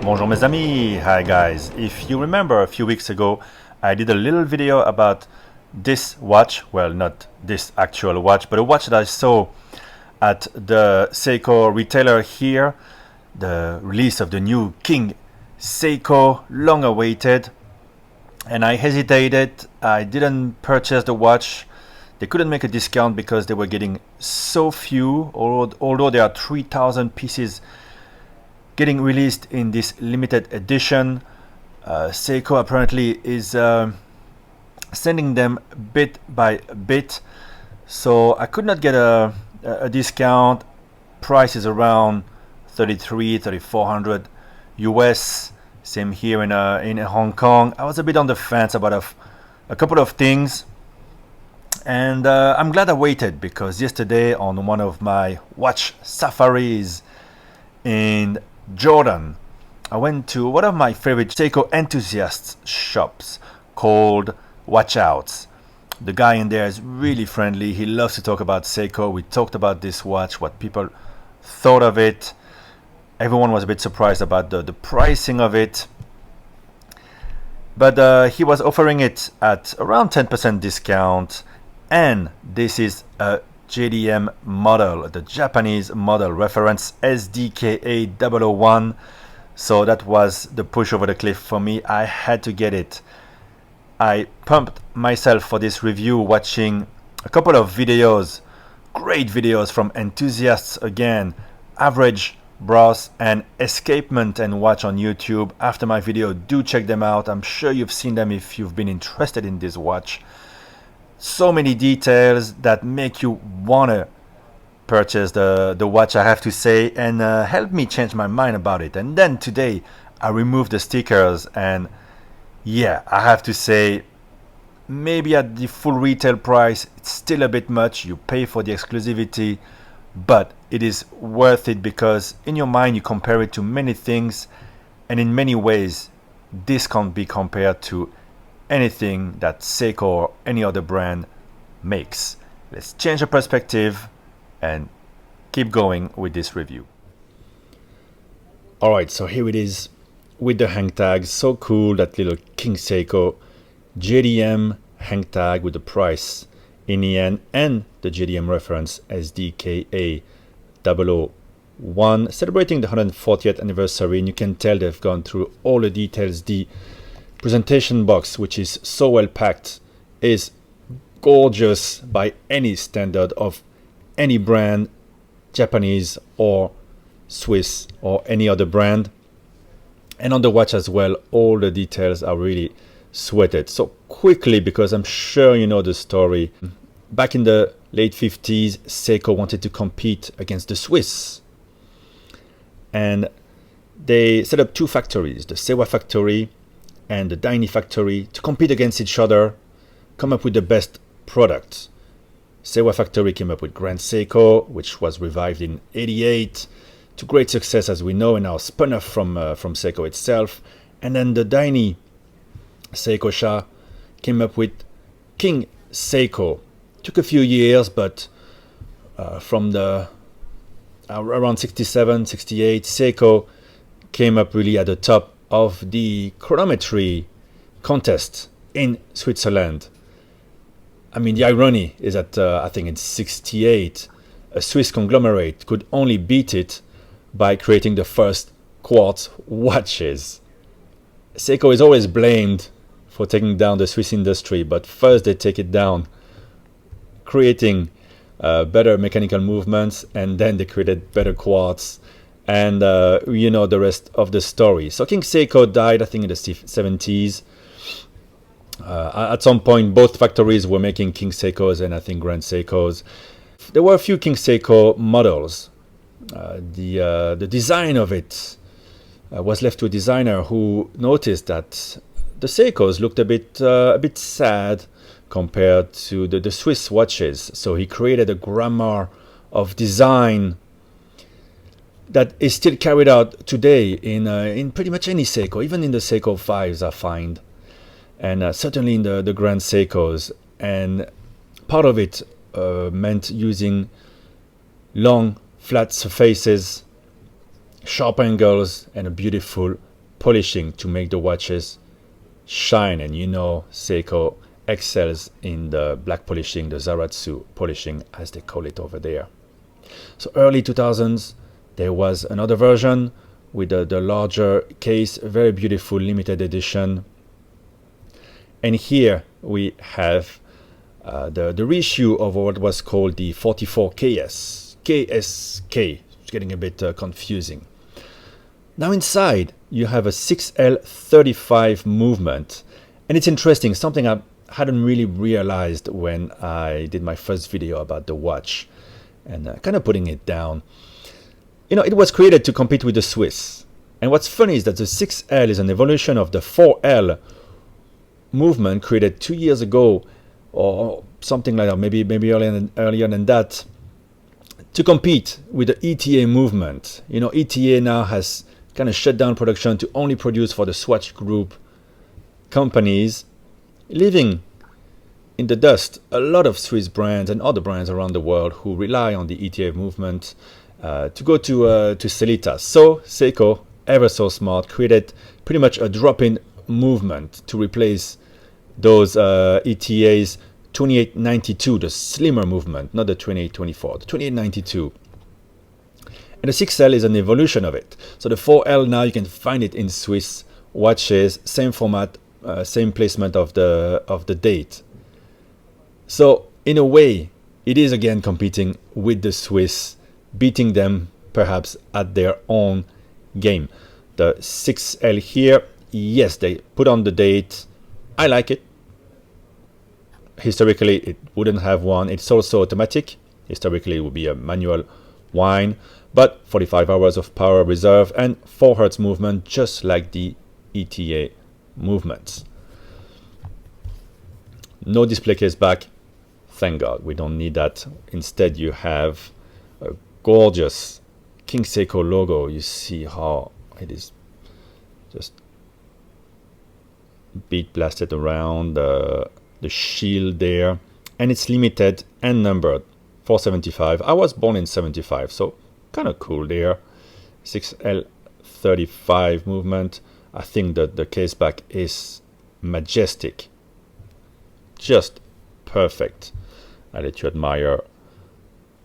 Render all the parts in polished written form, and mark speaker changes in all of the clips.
Speaker 1: Bonjour mes amis, hi guys. If you remember a few weeks ago I did a little video about this watch, well not this actual watch, but a watch that I saw at the Seiko retailer here, the release of the new King Seiko, long awaited, and I hesitated. I didn't purchase the watch. They couldn't make a discount because they were getting so few, although there are 3,000 pieces getting released in this limited edition. Seiko apparently is sending them bit by bit, so I could not get a discount. Price is around 3,400 US. Same here in Hong Kong. I was a bit on the fence about a couple of things, and I'm glad I waited, because yesterday on one of my watch safaris in Jordan, I went to one of my favorite Seiko enthusiasts shops called Watch Outs. The guy in there is really friendly. He loves to talk about Seiko. We talked about this watch, what people thought of it. Everyone was a bit surprised about the pricing of it, but he was offering it at around 10% discount, and this is a JDM model, the Japanese model, reference SDKA 001. So that was the push over the cliff for me. I had to get it. I pumped myself for this review watching a couple of videos, great videos from enthusiasts again, Average, Bros and Escapement and Watch on YouTube. After my video, do check them out. I'm sure you've seen them if you've been interested in this watch. So many details that make you want to purchase the watch, I have to say, and help me change my mind about it. And then today I removed the stickers, and yeah, I have to say, maybe at the full retail price it's still a bit much. You pay for the exclusivity, but it is worth it, because in your mind you compare it to many things, and in many ways this can't be compared to anything that Seiko or any other brand makes. Let's change the perspective and keep going with this review. Alright, so here it is with the hang tag. So cool, that little King Seiko JDM hang tag with the price in the end and the JDM reference SDKA 001, celebrating the 140th anniversary, and you can tell they've gone through all the details. The presentation box, which is so well packed, is gorgeous by any standard of any brand, Japanese or Swiss or any other brand. And on the watch as well, all the details are really sweated. So quickly, because I'm sure you know the story, back in the late 50s, Seiko wanted to compete against the Swiss, and they set up two factories, the Seiwa factory and the Daini factory, to compete against each other, come up with the best product. Seiwa factory came up with Grand Seiko, which was revived in '88 to great success, as we know, and now spun off from Seiko itself. And then the Daini Seiko Sha came up with King Seiko. Took a few years, but from the around 67, 68, Seiko came up really at the top of the chronometry contest in Switzerland. I mean, the irony is that I think in 68, a Swiss conglomerate could only beat it by creating the first quartz watches. Seiko is always blamed for taking down the Swiss industry, but first they take it down, creating better mechanical movements, and then they created better quartz, and you know the rest of the story. So King Seiko died, I think, in the 70s. At some point, both factories were making King Seikos and I think Grand Seikos. There were a few King Seiko models. The design of it was left to a designer who noticed that the Seikos looked a bit sad compared to the Swiss watches. So he created a grammar of design that is still carried out today in pretty much any Seiko, even in the Seiko 5s I find, and certainly in the Grand Seikos. And part of it meant using long flat surfaces, sharp angles, and a beautiful polishing to make the watches shine. And you know Seiko excels in the black polishing, the Zaratsu polishing as they call it over there. So early 2000s, there was another version with the larger case, very beautiful limited edition. And here we have the reissue of what was called the 44KS, KSK. It's getting a bit confusing. Now inside you have a 6L35 movement, and it's interesting, something I hadn't really realized when I did my first video about the watch and kind of putting it down. You know, it was created to compete with the Swiss, and what's funny is that the 6L is an evolution of the 4L movement created 2 years ago or something like that, maybe earlier than that, to compete with the ETA movement. You know, ETA now has kind of shut down production to only produce for the Swatch Group companies, leaving in the dust a lot of Swiss brands and other brands around the world who rely on the ETA movement to go to Sellita. So Seiko, ever so smart, created pretty much a drop-in movement to replace those ETA's 2892, the slimmer movement, not the 2824, the 2892. And the 6L is an evolution of it. So the 4L now you can find it in Swiss watches, same format, same placement of the date. So in a way, it is again competing with the Swiss, beating them perhaps at their own game. The 6L here, yes, they put on the date. I like it. Historically, it wouldn't have one. It's also automatic. Historically, it would be a manual wind, but 45 hours of power reserve and 4 Hz movement, just like the ETA movements. No display case back. Thank God, we don't need that. Instead, you have a gorgeous King Seiko logo. You see how it is just bead blasted around the shield there, and it's limited and numbered 475. I was born in 75, so kind of cool there. 6L35 movement. I think that the case back is majestic, just perfect. I let you admire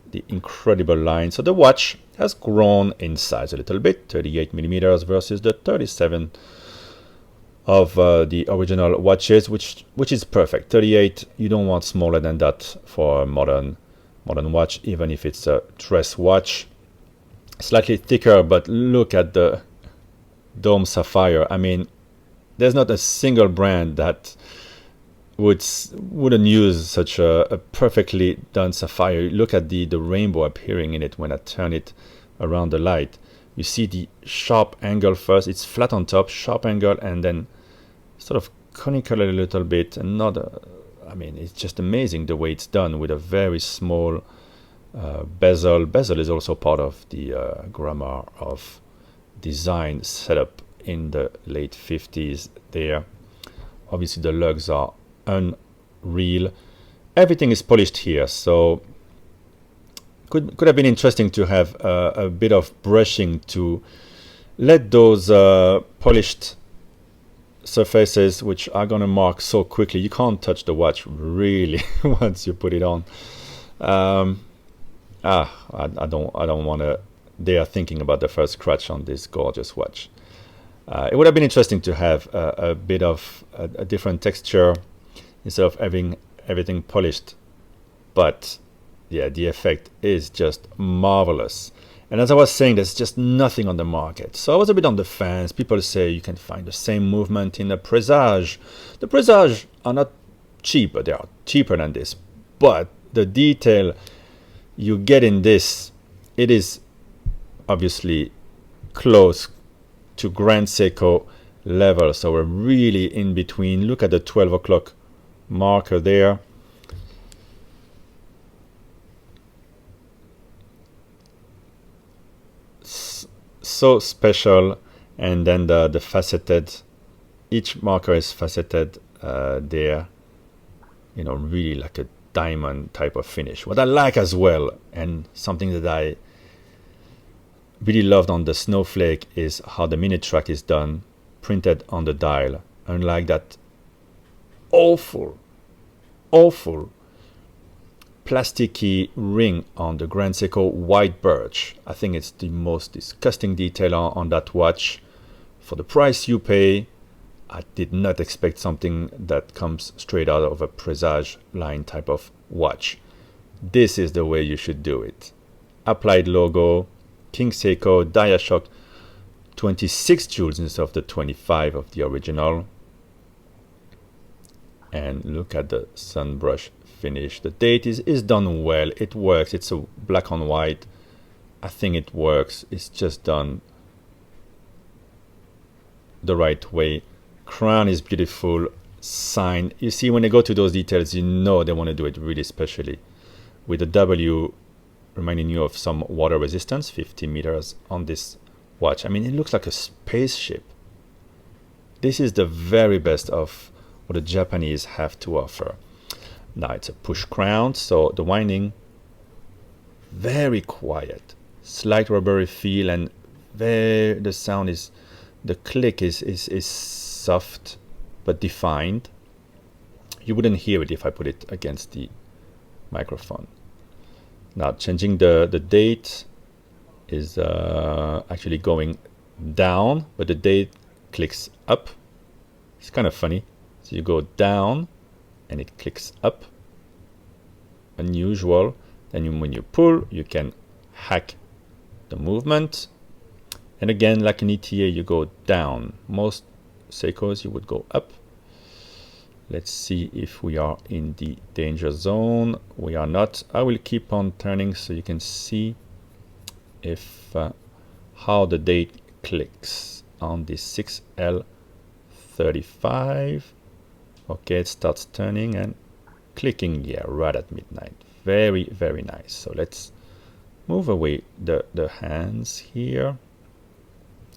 Speaker 1: the incredible line. So the watch has grown in size a little bit, 38 millimeters versus the 37 of the original watches, which is perfect. 38, you don't want smaller than that for a modern watch, even if it's a dress watch. Slightly thicker, but look at the dome sapphire. I mean, there's not a single brand that wouldn't use such a perfectly done sapphire. Look at the rainbow appearing in it when I turn it around the light. You see the sharp angle first. It's flat on top, sharp angle, and then sort of conical a little bit. And not, I mean, it's just amazing the way it's done with a very small bezel. Bezel is also part of the grammar of design set up in the late 50s there. Obviously the lugs are unreal. Everything is polished here, so could have been interesting to have a bit of brushing to let those polished surfaces, which are gonna mark so quickly. You can't touch the watch really once you put it on. I don't want to dare thinking about the first scratch on this gorgeous watch. It would have been interesting to have a bit of a different texture instead of having everything polished, but yeah, the effect is just marvelous. And as I was saying, there's just nothing on the market, so I was a bit on the fence. People say you can find the same movement in a Presage. The Presage are not cheap, but they are cheaper than this, but the detail you get in this, it is obviously close to Grand Seiko level, so we're really in between. Look at the 12 o'clock marker there. So special. And then the faceted, each marker is faceted there, you know, really like a diamond type of finish. What I like as well, and something that I really loved on the Snowflake, is how the minute track is done printed on the dial, unlike that awful plasticky ring on the Grand Seiko white birch. I think it's the most disgusting detail on that watch. For the price you pay, I did not expect something that comes straight out of a Presage line type of watch. This is the way you should do it. Applied logo, King Seiko, Diashock, 26 joules instead of the 25 of the original. And look at the sunbrush finish. The date is done well. It works. It's a black on white. I think it works. It's just done the right way. Crown is beautiful. Sign. You see, when they go to those details, you know they want to do it really specially. With the W reminding you of some water resistance, 50 meters on this watch. I mean, it looks like a spaceship. This is the very best of what the Japanese have to offer. Now it's a push crown, so the winding very quiet, slight rubbery feel, and the sound is, the click is soft but defined. You wouldn't hear it if I put it against the microphone. Now changing the date is actually going down, but the date clicks up. It's kind of funny. So you go down and it clicks up. Unusual. Then when you pull, you can hack the movement. And again, like an ETA, you go down. Most Seikos you would go up. Let's see if we are in the danger zone. We are not. I will keep on turning so you can see if how the date clicks on the 6L35. Okay, it starts turning and clicking, yeah, right at midnight. Very, very nice. So let's move away the hands here.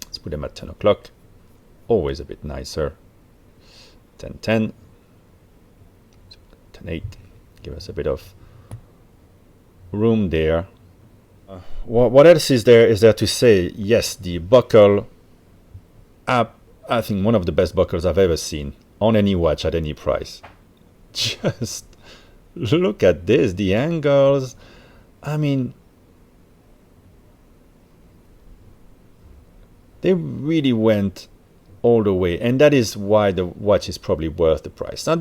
Speaker 1: Let's put them at 10 o'clock. Always a bit nicer. 10:10. 10:8. Give us a bit of room there. What else is there to say? Yes, the buckle. I think one of the best buckles I've ever seen on any watch at any price. Just look at this, the angles. I mean, they really went all the way, and that is why the watch is probably worth the price. Now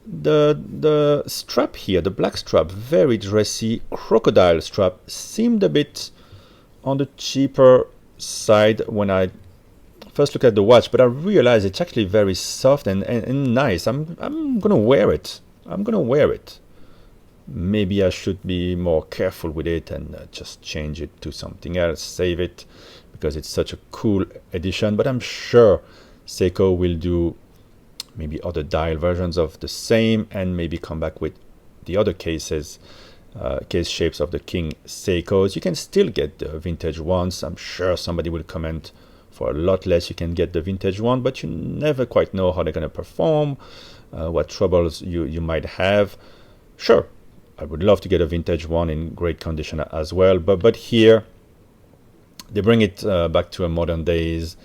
Speaker 1: the strap here, the black strap, very dressy crocodile strap, seemed a bit on the cheaper side when I first look at the watch, but I realized it's actually very soft and nice. I'm gonna wear it. Maybe I should be more careful with it and just change it to something else, save it, because it's such a cool edition. But I'm sure Seiko will do maybe other dial versions of the same, and maybe come back with the other cases, case shapes of the King Seikos. You can still get the vintage ones. I'm sure somebody will comment for a lot less you can get the vintage one, but you never quite know how they're going to perform, what troubles you might have. Sure, I would love to get a vintage one in great condition as well, but here they bring it back to a modern days.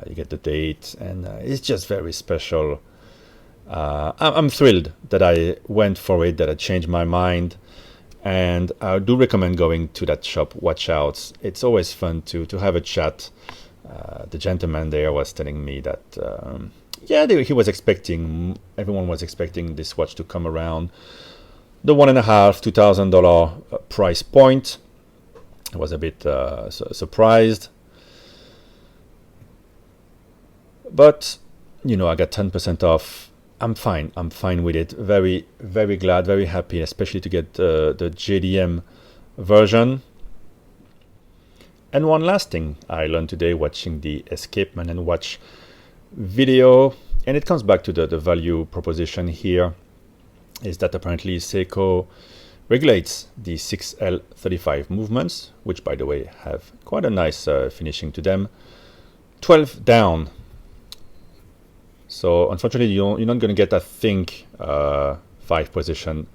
Speaker 1: You get the date, and it's just very special. I'm thrilled that I went for it, that I changed my mind, and I do recommend going to that shop, Watch Outs. It's always fun to have a chat. The gentleman there was telling me that he was expecting, everyone was expecting this watch to come around the $1,500–2,000 price point. I was a bit surprised, but you know, I got 10% off. I'm fine with it. Very, very glad, very happy, especially to get the JDM version. And one last thing I learned today watching the Escapement and Watch video, and it comes back to the value proposition here, is that apparently Seiko regulates the 6L35 movements, which by the way have quite a nice finishing to them, 12 down. So unfortunately you're not going to get, I think, 5 position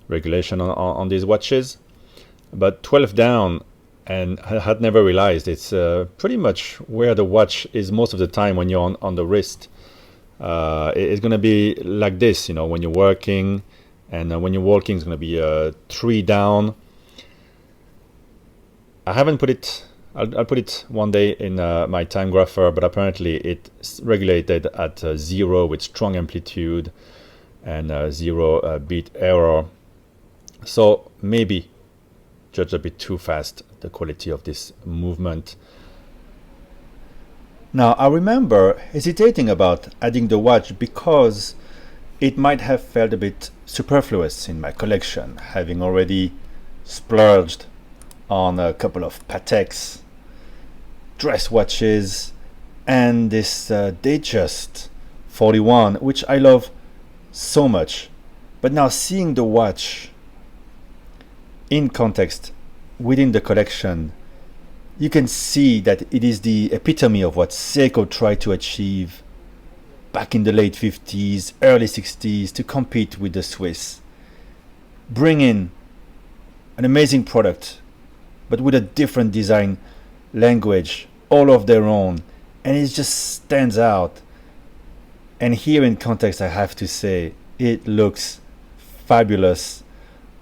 Speaker 1: regulation on these watches, but 12 down and I had never realized it's pretty much where the watch is most of the time when you're on the wrist. It's going to be like this, you know, when you're working, and when you're walking, it's going to be 3 down. I haven't put it, I'll put it one day in my time grapher, but apparently it's regulated at 0 with strong amplitude and 0 beat error. So maybe judge a bit too fast the quality of this movement. Now I remember hesitating about adding the watch because it might have felt a bit superfluous in my collection, having already splurged on a couple of Pateks, dress watches, and this Datejust 41, which I love so much. But now seeing the watch in context within the collection, you can see that it is the epitome of what Seiko tried to achieve back in the late 50s, early 60s to compete with the Swiss. Bring in an amazing product, but with a different design language, all of their own, and it just stands out. And here in context, I have to say, it looks fabulous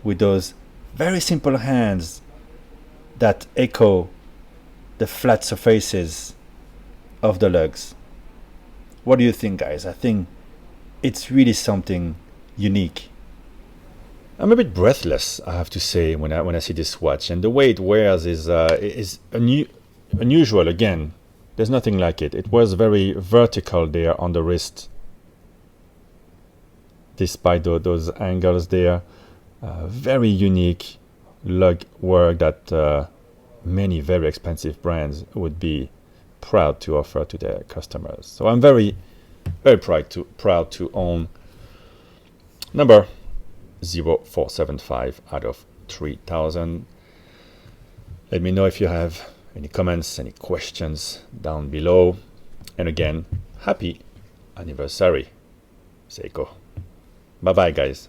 Speaker 1: with those very simple hands that echo the flat surfaces of the lugs. What do you think, guys? I think it's really something unique. I'm a bit breathless, I have to say, when I see this watch, and the way it wears is unusual. Again, there's nothing like it. It was very vertical there on the wrist, despite those angles there. Very unique lug work that many very expensive brands would be proud to offer to their customers. So I'm very, very proud to own number 0475 out of 3000. Let me know if you have any comments, any questions down below. And again, happy anniversary, Seiko. Bye bye, guys.